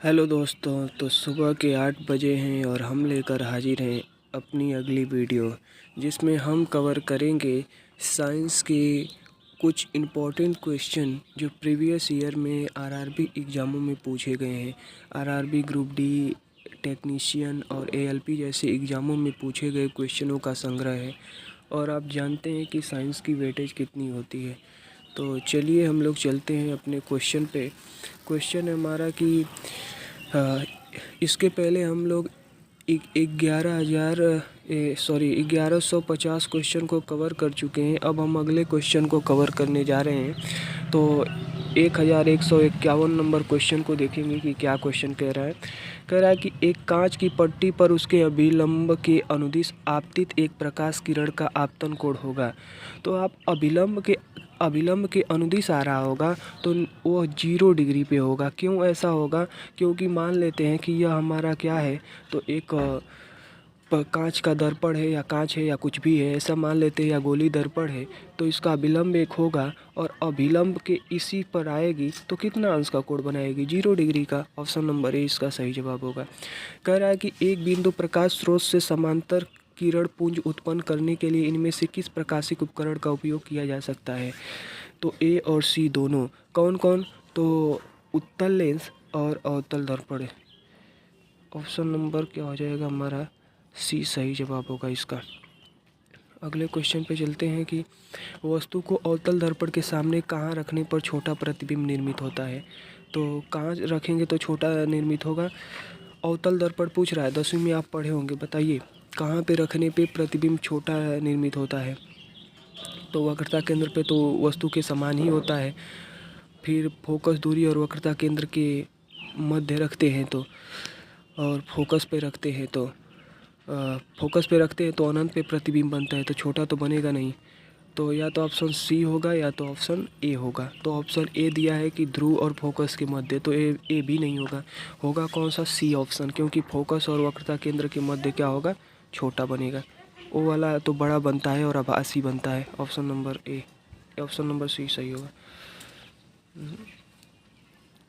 Hello दोस्तों, तो सुबह के 8 बजे हैं और हम लेकर हाजिर हैं अपनी अगली वीडियो, जिसमें हम कवर करेंगे साइंस के कुछ इम्पोर्टेंट क्वेश्चन जो प्रीवियस ईयर में आरआरबी एग्ज़ामों में पूछे गए हैं। आरआरबी ग्रुप डी, टेक्नीशियन और एएलपी जैसे एग्ज़ामों में पूछे गए क्वेश्चनों का संग्रह है। और आप जानते हैं कि साइंस की वेटेज कितनी होती है। तो चलिए हम लोग चलते हैं अपने क्वेश्चन पे। क्वेश्चन है हमारा कि हाँ, इसके पहले हम लोग 1150 क्वेश्चन को कवर कर चुके हैं। अब हम अगले क्वेश्चन को कवर करने जा रहे हैं। तो 1151 नंबर क्वेश्चन को देखेंगे कि क्या क्वेश्चन कह रहा है कि एक कांच की पट्टी पर उसके अभिलंब के अनुदिश आपतित एक प्रकाश किरण का आपतन कोण होगा। तो आप अभिलंब के अनुदिश आ रहा होगा तो वो 0 डिग्री पे होगा। क्यों ऐसा होगा? क्योंकि मान लेते हैं कि यह हमारा क्या है, तो एक कांच का दर्पण है या कांच है या कुछ भी है, ऐसा मान लेते हैं, या गोली दर्पण है, तो इसका अभिलंब एक होगा और अभिलंब के इसी पर आएगी तो कितना अंश का कोण बनाएगी? 0 डिग्री का। ऑप्शन नंबर ए इसका सही जवाब होगा। कह रहा है कि एक बिंदु प्रकाश स्रोत से समांतर किरण पुंज उत्पन्न करने के लिए इनमें से किस प्रकाशिक उपकरण का उपयोग किया जा सकता है? तो ए और सी दोनों। कौन कौन? तो उत्तल लेंस और अवतल दर्पण। ऑप्शन नंबर क्या हो जाएगा हमारा? सी सही जवाब होगा इसका। अगले क्वेश्चन पे चलते हैं कि वस्तु को अवतल दर्पण के सामने कहाँ रखने पर छोटा प्रतिबिंब निर्मित होता है? तो कहाँ रखेंगे तो छोटा निर्मित होगा? अवतल दर्पण पूछ रहा है, 10वीं में आप पढ़े होंगे। बताइए कहाँ पे रखने पे प्रतिबिंब छोटा निर्मित होता है? तो वक्रता केंद्र पे तो वस्तु के समान ही होता है। फिर फोकस दूरी और वक्रता केंद्र के मध्य रखते हैं तो, और फोकस पे रखते हैं तो अनंत पे प्रतिबिंब बनता है, तो छोटा तो बनेगा नहीं। तो या तो ऑप्शन सी होगा या तो ऑप्शन ए होगा। तो ऑप्शन ए दिया है कि ध्रुव और फोकस के मध्य, तो ए भी नहीं होगा। होगा कौन सा? सी ऑप्शन, क्योंकि फोकस और वक्रता केंद्र के मध्य क्या होगा? छोटा बनेगा। ओ वाला तो बड़ा बनता है और आभासी बनता है। Option number a, option number c सही होगा।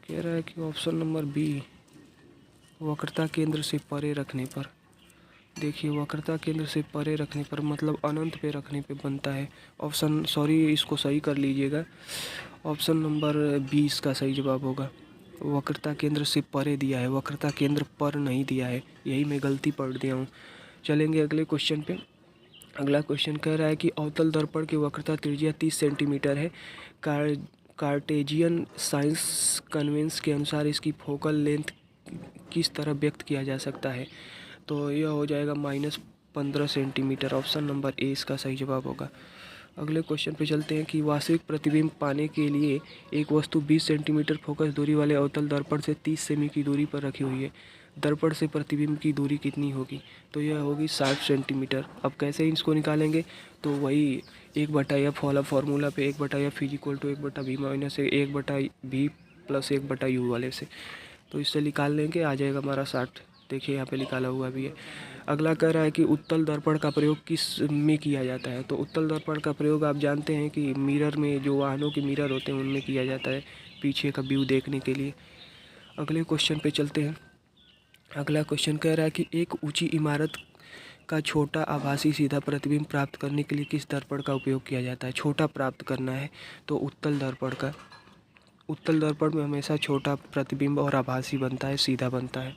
कह रहा है कि ऑप्शन नंबर बी, वक्रता केंद्र से परे रखने पर। देखिए वक्रता केंद्र से परे रखने पर मतलब अनंत पे रखने पे बनता है। इसको सही कर लीजिएगा। ऑप्शन नंबर 20 का सही जवाब होगा। वक्रता केंद्र से परे दिया है, वक्रता केंद्र पर नहीं दिया है, यही मैं गलती पढ़ दिया हूँ। चलेंगे अगले क्वेश्चन पे। अगला क्वेश्चन कह रहा है कि अवतल दर्पण की वक्रता त्रिज्या 30 सेंटीमीटर है। कार्टेजियन साइंस कन्वेंस के अनुसार इसकी फोकल लेंथ किस तरह व्यक्त किया जा सकता है? तो यह हो जाएगा -15 सेंटीमीटर। ऑप्शन नंबर ए इसका सही जवाब होगा। अगले क्वेश्चन पे चलते हैं कि वास्तविक प्रतिबिंब पाने के लिए एक वस्तु 20 सेंटीमीटर फोकस दूरी वाले अवतल दर्पण से 30 सेमी की दूरी पर रखी हुई है। दर्पण से प्रतिबिंब की दूरी कितनी होगी? तो यह होगी 60 सेंटीमीटर। अब कैसे इसको निकालेंगे? तो वही 1/f वाला फार्मूला पे 1/f = 1/v - 1/v + 1/u वाले से, तो इससे निकाल लेंगे, आ जाएगा हमारा 60। देखिए यहाँ पे निकाला हुआ भी है। अगला कह रहा है कि उत्तल दर्पण का प्रयोग किस में किया जाता है? तो उत्तल दर्पण का प्रयोग आप जानते हैं कि मिरर में, जो वाहनों के मिरर होते हैं उनमें किया जाता है, पीछे का व्यू देखने के लिए। अगले क्वेश्चन पे चलते हैं। अगला क्वेश्चन कह रहा है कि एक ऊंची इमारत का छोटा आभासी सीधा प्रतिबिंब प्राप्त करने के लिए किस दर्पण का उपयोग किया जाता है? छोटा प्राप्त करना है तो उत्तल दर्पण का। उत्तल दर्पण में हमेशा छोटा प्रतिबिंब और आभासी बनता है, सीधा बनता है।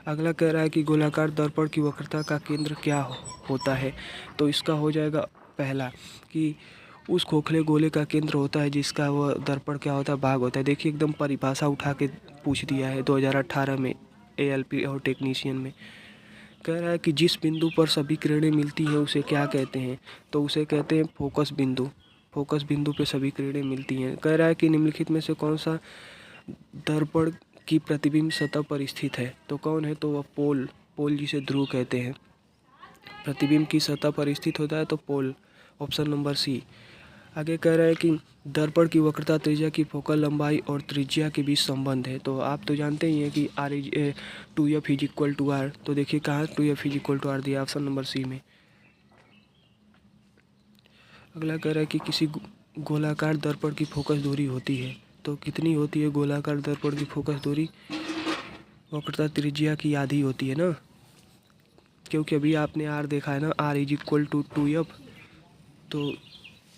अगला कह रहा है कि गोलाकार दर्पण की वक्रता का केंद्र क्या होता है? तो इसका हो जाएगा पहला कि उस खोखले गोले का केंद्र होता है जिसका वह दर्पण क्या होता है? भाग होता है। देखिए एकदम परिभाषा उठा के पूछ दिया है 2018 में एएलपी और टेक्नीशियन में। कह रहा है कि जिस बिंदु पर सभी किरणें मिलती हैं उसे क्या कहते हैं? तो उसे कहते हैं फोकस बिंदु। फोकस बिंदु पे सभी किरणें मिलती हैं। कह रहा है कि निम्नलिखित में से कौन सा दर्पण की प्रतिबिंब सतह पर स्थित है? तो कौन है? तो वह पोल जिसे ध्रुव कहते हैं, प्रतिबिंब की सतह पर स्थित होता है, तो पोल। ऑप्शन नंबर सी। आगे कह रहा है कि दर्पण की वक्रता त्रिज्या की फोकल लंबाई और त्रिज्या के बीच संबंध है। तो आप तो जानते ही हैं कि R/2f = R। तो देखिए कहाँ 2f = R दिया? ऑप्शन नंबर सी में। अगला कह रहा है कि किसी गोलाकार दर्पण की फोकस दूरी होती है, तो कितनी होती है गोलाकार दर्पण की फोकस दूरी? वक्रता त्रिज्या की आधी होती है ना, क्योंकि अभी आपने आर देखा है ना, are is equal to 2f। तो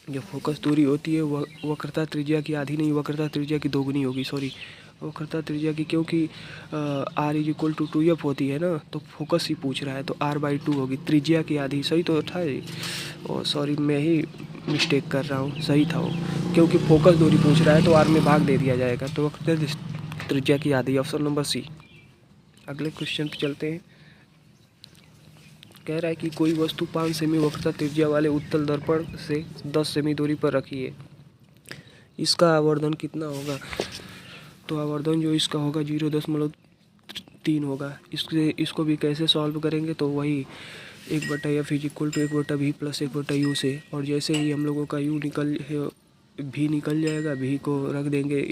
जो फोकस दूरी होती है वह वक्रता त्रिज्या की आधी नहीं, वक्रता त्रिज्या की दोगुनी होगी। सॉरी, वक्रता त्रिज्या की, क्योंकि are is equal to 2f होती है ना, तो फोकस ही पूछ रहा है तो r/2 होगी, त्रिज्या की आधी। सही तो था ये, और सॉरी मैं ही मिस्टेक कर रहा हूँ, सही था वो, क्योंकि फोकस दूरी पूछ रहा है तो r में भाग दे दिया जाएगा, तो वक्रता त्रिज्या की आधी, ऑप्शन नंबर सी। अगले क्वेश्चन पे चलते हैं। कह रहा है कि कोई वस्तु 5 सेमी वक्रता त्रिज्या वाले उत्तल दर्पण से 10 सेमी दूरी पर रखी है, इसका आवर्धन कितना होगा? तो आवर्धन जो इसका होगा 0.3 होगा। इसको भी कैसे सॉल्व करेंगे? तो वही 1/f is equal to 1/v plus 1/u से, और जैसे ही हम लोगों का u भी निकल जाएगा, भी को रख देंगे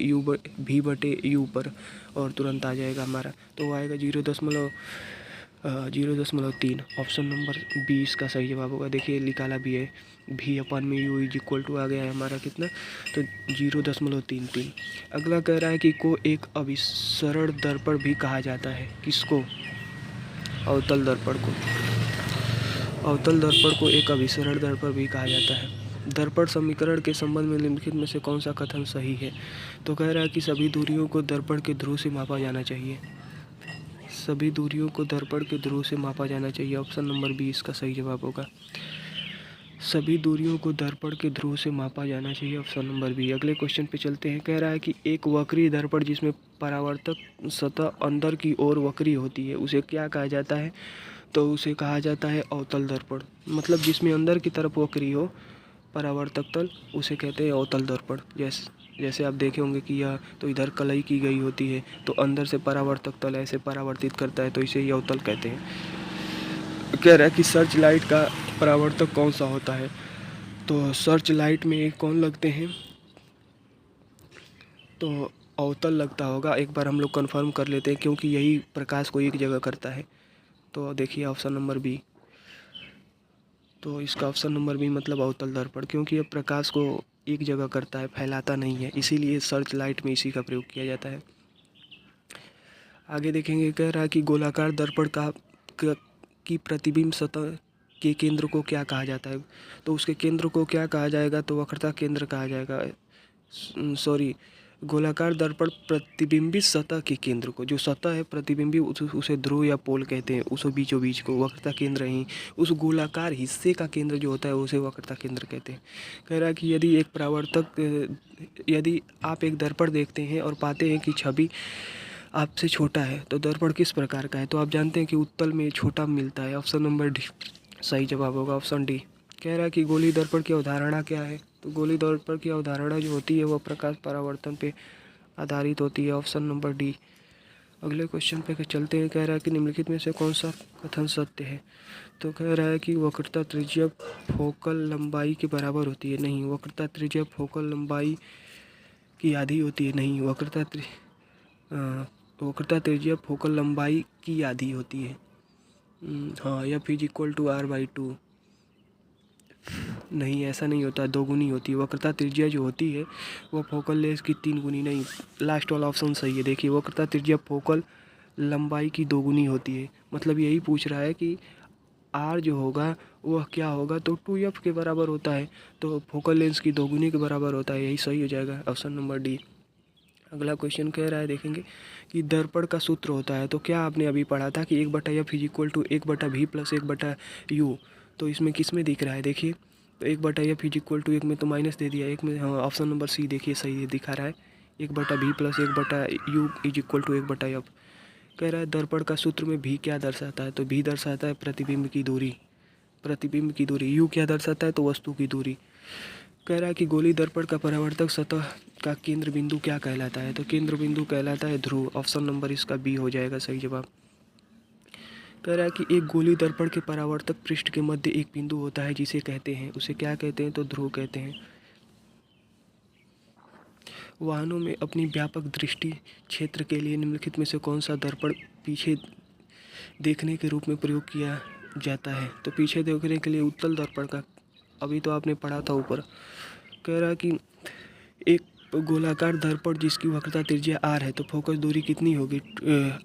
v/u पर, और तुरंत आ जाएगा हमारा, तो वो आएगा 0.3। ऑप्शन नंबर 20 का सही जवाब होगा। देखिए निकाला भी है, v/u इज इक्वल टू आ गया है हमारा कितना, तो 0.33। अगला कह रहा है कि को एक अभिसरण दर्पण भी कहा जाता है, किसको? अवतल दर्पण को। अवतल दर्पण को एक अभिसरण दर्पण भी कहा जाता है। दर्पण समीकरण के संबंध में निम्नलिखित में से कौन सा कथन सही है? तो कह रहा है कि सभी दूरियों को दर्पण के ध्रुव से मापा जाना चाहिए। सभी दूरियों को दर्पण के ध्रुव से मापा जाना चाहिए, ऑप्शन नंबर 20 का सही जवाब होगा। सभी दूरियों को दर्पण के ध्रुव से मापा जाना चाहिए, ऑप्शन नंबर बी। अगले क्वेश्चन पे चलते हैं। कह रहा है कि एक वक्री दर्पण जिसमें परावर्तक सतह अंदर की ओर वक्री होती है, उसे क्या कहा जाता है? तो उसे कहा जाता है अवतल दर्पण। मतलब जिसमें अंदर की तरफ वक्री हो परावर्तक तल, उसे कहते हैं अवतल दर्पण। जैसे आप देखे होंगे कि यह तो इधर कलई की गई होती है, तो अंदर से परावर्तक तल ऐसे परावर्तित करता है, तो इसे ही अवतल कहते हैं। कह रहा है कि सर्च लाइट का परावर्तक कौन सा होता है? तो सर्च लाइट में कौन लगते हैं? तो अवतल लगता होगा। एक बार हम लोग कंफर्म कर लेते हैं, क्योंकि यही प्रकाश को एक जगह करता है। तो देखिए ऑप्शन नंबर बी, तो इसका ऑप्शन नंबर बी मतलब अवतल दर्पण, क्योंकि यह प्रकाश को एक जगह करता है, फैलाता नहीं है, इसीलिए सर्च लाइट में इसी का प्रयोग किया जाता है। आगे देखेंगे। कह रहा है कि गोलाकार दर्पण की प्रतिबिंब सतह के केंद्र को क्या कहा जाता है? तो उसके केंद्र को क्या कहा जाएगा? तो वक्रता केंद्र कहा जाएगा। सॉरी, गोलाकार दर्पण प्रतिबिंबित सतह के केंद्र को, जो सतह है प्रतिबिंबी, उसे ध्रुव या पोल कहते हैं, उस बीचों बीच को वक्रता केंद्र ही, उस गोलाकार हिस्से का केंद्र जो होता है उसे वक्रता केंद्र कहते हैं। कह रहा है कि यदि आप एक दर्पण देखते हैं और पाते हैं कि छवि आपसे छोटा है, तो दर्पण किस प्रकार का है? तो आप जानते हैं कि उत्तल में छोटा मिलता है, ऑप्शन नंबर डी सही जवाब होगा, ऑप्शन डी। कह रहा है कि गोली दर्पण की अवधारणा क्या है? तो गोली दर्पण की अवधारणा जो होती है वह प्रकाश परावर्तन पे आधारित होती है, ऑप्शन नंबर डी। अगले क्वेश्चन पे चलते हैं। कह रहा है कि निम्नलिखित में से कौन सा कथन सत्य है? तो कह रहा है कि वक्रता त्रिज्या फोकल लंबाई के बराबर होती है, नहीं। वक्रता त्रिज्या फोकल लंबाई की आधी होती है, नहीं। वक्रता त्रिज्या फोकल लंबाई की आधी होती है, हाँ। F is equal to r/2, नहीं, ऐसा नहीं होता, दोगुनी होती है। वक्रता त्रिज्या जो होती है वो फोकल लेंथ की 3 गुनी, नहीं। लास्ट वाला ऑप्शन सही है। देखिए वक्रता त्रिज्या फोकल लंबाई की 2 गुनी होती है, मतलब यही पूछ रहा है कि आर जो होगा वह क्या होगा, तो 2f के बराबर होता है, तो फोकल लेंथ की 2 गुनी के बराबर होता है, यही सही हो जाएगा, ऑप्शन नंबर डी। अगला क्वेश्चन कह रहा है, देखेंगे कि दर्पण का सूत्र होता है, तो क्या आपने अभी पढ़ा था कि 1/f is equal to 1/v plus 1/u। तो इसमें किस में दिख रहा है? देखिए, तो 1/f इज इक्वल टू, एक में तो माइनस दे दिया, एक में, हाँ, ऑप्शन नंबर सी देखिए सही दिखा रहा है, 1/v plus 1/u is equal to 1/f। कह रहा है दर्पण का सूत्र में भी क्या दर्शाता है? तो भी दर्शाता है प्रतिबिंब की दूरी, प्रतिबिंब की दूरी। यू क्या दर्शाता है? तो वस्तु की दूरी। कह रहा है कि गोली दर्पण का परावर्तक सतह का केंद्र बिंदु क्या कहलाता है? तो केंद्र बिंदु कहलाता है ध्रुव, ऑप्शन नंबर इसका बी हो जाएगा सही जवाब। कह रहा है कि एक गोली दर्पण के परावर्तक पृष्ठ के मध्य एक बिंदु होता है, जिसे कहते हैं, उसे क्या कहते हैं? तो ध्रुव कहते हैं। वाहनों में अपनी व्यापक दृष्टि क्षेत्र के लिए निम्नलिखित में से कौन सा दर्पण पीछे देखने के रूप में प्रयोग किया जाता है? तो पीछे देखने के लिए उत्तल दर्पण का, अभी तो आपने पढ़ा था ऊपर। कह रहा है कि एक गोलाकार दर्पण जिसकी वक्रता त्रिज्या r है तो फोकस दूरी कितनी होगी,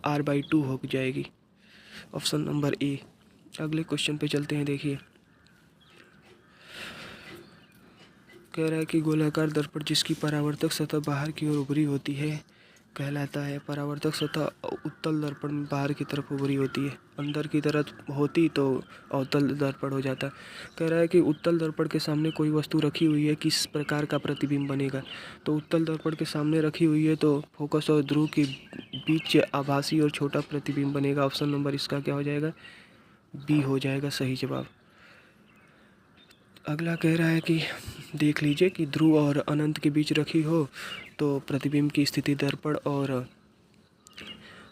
r/2 हो जाएगी। ऑप्शन नंबर ए। अगले क्वेश्चन पे चलते हैं। देखिए कह रहा है कि गोलाकार दर्पण जिसकी परावर्तक सतह बाहर की ओर उभरी होती है कहलाता है। परावर्तक सतह उत्तल दर्पण में बाहर की तरफ उभरी होती है, अंदर की तरफ होती तो अवतल दर्पण हो जाता। कह रहा है कि उत्तल दर्पण के सामने कोई वस्तु रखी हुई है, किस प्रकार का प्रतिबिंब बनेगा। तो उत्तल दर्पण के सामने रखी हुई है तो फोकस और ध्रुव के बीच आभासी और छोटा प्रतिबिंब बनेगा। ऑप्शन नंबर इसका क्या हो जाएगा, बी हो जाएगा सही जवाब। अगला कह रहा है कि देख लीजिए कि ध्रुव और अनंत के बीच रखी हो तो प्रतिबिंब की स्थिति दर्पण और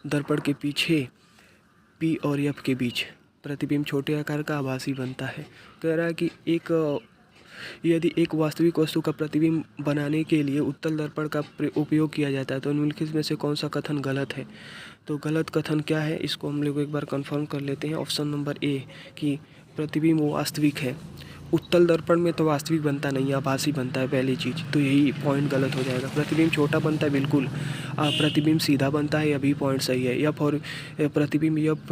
दर्पण के पीछे पी और एफ के बीच प्रतिबिंब छोटे आकार का आभासी बनता है। कह रहा है कि यदि एक वास्तविक वस्तु का प्रतिबिंब बनाने के लिए उत्तल दर्पण का उपयोग किया जाता है तो निम्नलिखित में से कौन सा कथन गलत है। तो गलत कथन क्या है इसको हम लोग एक बार कंफर्म कर लेते हैं। ऑप्शन नंबर ए कि प्रतिबिंब वास्तविक है। उत्तल दर्पण में तो वास्तविक बनता नहीं है, आभासी बनता है पहली चीज़, तो यही पॉइंट गलत हो जाएगा। प्रतिबिंब छोटा बनता है बिल्कुल, प्रतिबिंब सीधा बनता है, यह भी पॉइंट सही है। एफ और प्रतिबिंब एफ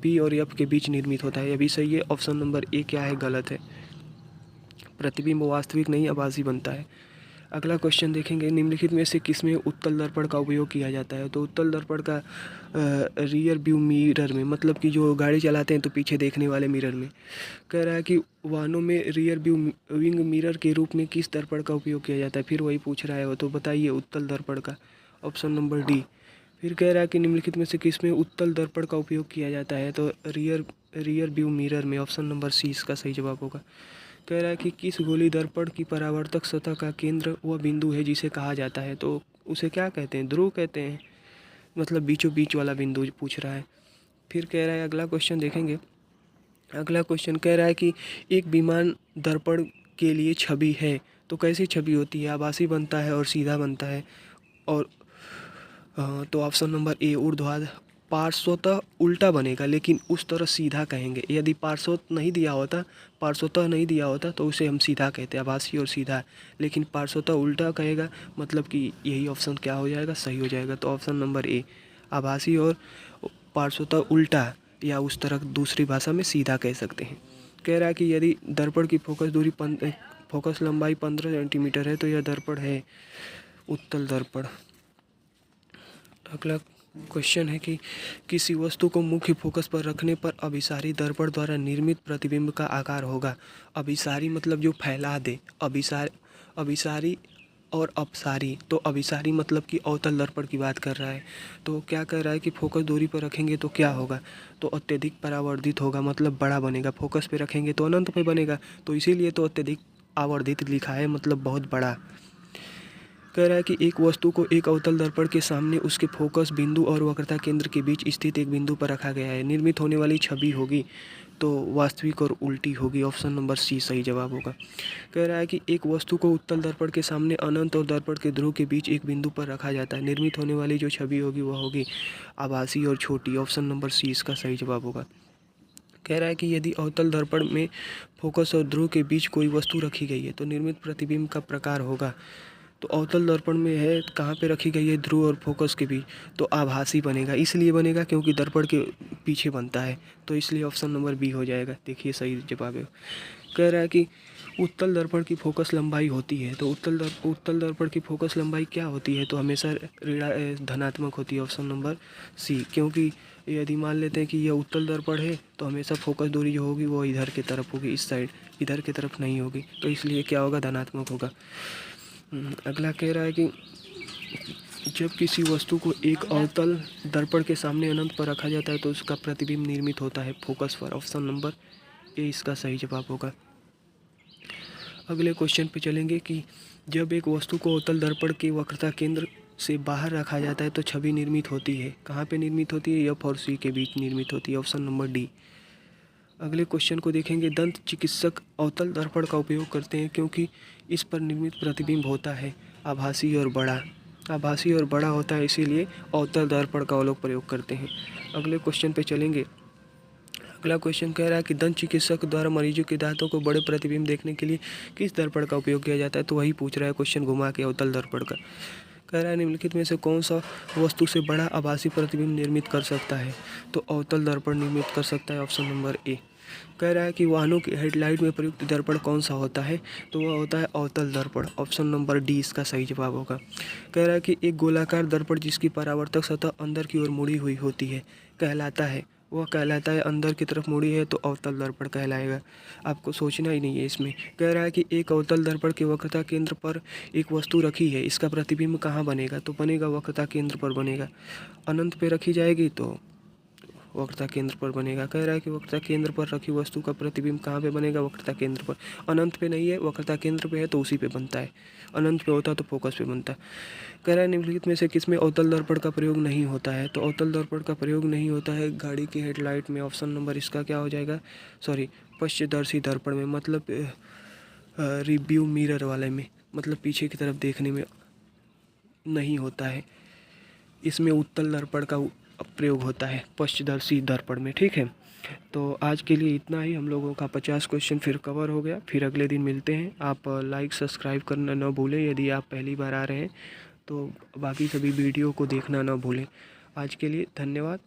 पी और एफ के बीच निर्मित होता है, यह भी सही है। ऑप्शन नंबर ए क्या है, गलत है। प्रतिबिंब वास्तविक नहीं आभासी बनता है। अगला क्वेश्चन देखेंगे, निम्नलिखित में से किसमें उत्तल दर्पण का उपयोग किया जाता है। तो उत्तल दर्पण का रियर व्यू मिरर में, मतलब कि जो गाड़ी चलाते हैं तो पीछे देखने वाले मिरर में। कह रहा है कि वाहनों में रियर व्यू विंग मिरर के रूप में किस दर्पण का उपयोग किया जाता है। फिर वही पूछ रहा है वो, तो बताइए उत्तल दर्पण का। Option number D. फिर कह रहा है कि निम्नलिखित में से किसमें उत्तल दर्पण का उपयोग किया जाता है। तो रियर व्यू मिरर में। ऑप्शन नंबर सी इसका सही जवाब होगा। कह रहा है कि किस गोली दर्पण की परावर्तक सतह का केंद्र वह बिंदु है जिसे कहा जाता है। तो उसे क्या कहते हैं, ध्रुव कहते हैं, मतलब बीचों बीच वाला बिंदु पूछ रहा है। फिर कह रहा है अगला क्वेश्चन देखेंगे। अगला क्वेश्चन कह रहा है कि एक विमान दर्पण के लिए छवि है तो कैसी छवि होती है, आभासी बनता है और सीधा बनता है। और तो ऑप्शन नंबर ए ऊर्ध्वाधर पार्श्वतः उल्टा बनेगा, लेकिन उस तरह सीधा कहेंगे। यदि पार्श्वतः नहीं दिया होता तो उसे हम सीधा कहते हैं, आभासी और सीधा। लेकिन पार्श्वतः उल्टा कहेगा, मतलब कि यही ऑप्शन क्या हो जाएगा, सही हो जाएगा। तो ऑप्शन नंबर ए आभासी और पार्श्वतः उल्टा, या उस तरह दूसरी भाषा में सीधा कह सकते हैं। कह रहा है कि यदि दर्पण की फोकस लंबाई 15 सेंटीमीटर है तो यह दर्पण है उत्तल दर्पण। अगला क्वेश्चन है कि किसी वस्तु को मुख्य फोकस पर रखने पर अभिसारी दर्पण द्वारा निर्मित प्रतिबिंब का आकार होगा। अभिसारी मतलब जो फैला दे, अभिसारी और अपसारी। तो अभिसारी मतलब कि अवतल दर्पण की बात कर रहा है। तो क्या कह रहा है कि फोकस दूरी पर रखेंगे तो क्या होगा, तो अत्यधिक परावर्तित होगा, मतलब बड़ा बनेगा। फोकस पे रखेंगे तो अनंत पे बनेगा, तो इसीलिए तो अत्यधिक आवर्धित लिखा है, मतलब बहुत बड़ा। कह रहा है कि एक वस्तु को एक अवतल दर्पण के सामने उसके फोकस बिंदु और वक्रता केंद्र के बीच स्थित एक बिंदु पर रखा गया है। निर्मित होने वाली छवि होगी तो वास्तविक और उल्टी होगी। ऑप्शन नंबर सी सही जवाब होगा। कह रहा है कि एक वस्तु को उत्तल दर्पण के सामने अनंत और दर्पण के ध्रुव के बीच एक बिंदु पर रखा जाता है। निर्मित होने वाली जो छवि होगी वह होगी आभासी और छोटी। ऑप्शन नंबर सी इसका सही जवाब होगा। कह रहा है कि यदि अवतल दर्पण में फोकस और ध्रुव के बीच कोई वस्तु रखी गई है तो निर्मित प्रतिबिंब का प्रकार होगा। तो अवतल दर्पण में है, कहाँ पे रखी गई है, ध्रुव और फोकस के बीच, तो आभासी बनेगा। इसलिए बनेगा क्योंकि दर्पण के पीछे बनता है, तो इसलिए ऑप्शन नंबर बी हो जाएगा। देखिए सही जवाब है। कह रहा है कि उत्तल दर्पण की फोकस लंबाई होती है। तो उत्तल दर्पण की फोकस लंबाई क्या होती है, तो हमेशा धनात्मक होती है। ऑप्शन नंबर सी, क्योंकि यदि मान लेते हैं कि यह उत्तल दर्पण है तो हमेशा फोकस दूरी जो होगी वो इधर की तरफ होगी, इस साइड, इधर की तरफ नहीं होगी, तो इसलिए क्या होगा, धनात्मक होगा। अगला कह रहा है कि जब किसी वस्तु को एक अवतल दर्पण के सामने अनंत पर रखा जाता है तो उसका प्रतिबिंब निर्मित होता है फोकस पर। ऑप्शन नंबर ए इसका सही जवाब होगा। अगले क्वेश्चन पे चलेंगे कि जब एक वस्तु को अवतल दर्पण के वक्रता केंद्र से बाहर रखा जाता है तो छवि निर्मित होती है। कहाँ पे निर्मित होती है, एफ और सी के बीच निर्मित होती है। Option number D. अगले क्वेश्चन को देखेंगे, दंत चिकित्सक अवतल दर्पण का उपयोग करते हैं क्योंकि इस पर निर्मित प्रतिबिंब होता है आभासी और बड़ा होता है, इसीलिए अवतल दर्पण का वो लोग प्रयोग करते हैं। अगले क्वेश्चन पे चलेंगे। अगला क्वेश्चन कह रहा है कि दंत चिकित्सक द्वारा मरीजों के दांतों को बड़े प्रतिबिंब देखने के लिए किस दर्पण का उपयोग किया जाता है। तो वही पूछ रहा है क्वेश्चन घुमा के अवतल दर्पण का। कह रहा है निम्नलिखित में से कौन सा वस्तु से बड़ा आभासी प्रतिबिंब निर्मित कर सकता है। तो अवतल दर्पण निर्मित कर सकता है, ऑप्शन नंबर ए। कह रहा है कि वाहनों की हेडलाइट में प्रयुक्त दर्पण कौन सा होता है। तो वह होता है अवतल दर्पण, ऑप्शन नंबर डी इसका सही जवाब होगा। कह रहा है कि एक गोलाकार दर्पण जिसकी परावर्तक सतह अंदर की ओर मुड़ी हुई होती है कहलाता है, वह कहलाता है अंदर की तरफ मुड़ी है तो अवतल दर्पण कहलाएगा। आपको सोचना ही नहीं है इसमें। कह रहा है कि एक अवतल दर्पण के वक्रता केंद्र पर एक वस्तु रखी है, इसका प्रतिबिंब कहाँ बनेगा। तो बनेगा वक्रता केंद्र पर बनेगा। अनंत पे रखी जाएगी तो वक्रता केंद्र पर बनेगा। कह रहा है कि वक्रता केंद्र पर रखी वस्तु का प्रतिबिंब कहाँ पे बनेगा, वक्रता केंद्र पर। अनंत पे नहीं है, वक्रता केंद्र पे है तो उसी पे बनता है। अनंत पे होता तो फोकस पे बनता। कह रहा है निम्नलिखित में से किसमें अवतल दर्पण का प्रयोग नहीं होता है। तो अवतल दर्पण का प्रयोग नहीं होता है गाड़ी की हेडलाइट में, ऑप्शन नंबर इसका क्या हो जाएगा, सॉरी पश्चदर्शी दर्पण में, मतलब रिव्यू मिरर वाले में, मतलब पीछे की तरफ देखने में नहीं होता है। इसमें उत्तल दर्पण का प्रयोग होता है पश्चदर्शी दर्पण में। ठीक है, तो आज के लिए इतना ही। हम लोगों का 50 क्वेश्चन फिर कवर हो गया। फिर अगले दिन मिलते हैं। आप लाइक सब्सक्राइब करना न भूलें यदि आप पहली बार आ रहे हैं, तो बाकी सभी वीडियो को देखना न भूलें। आज के लिए धन्यवाद।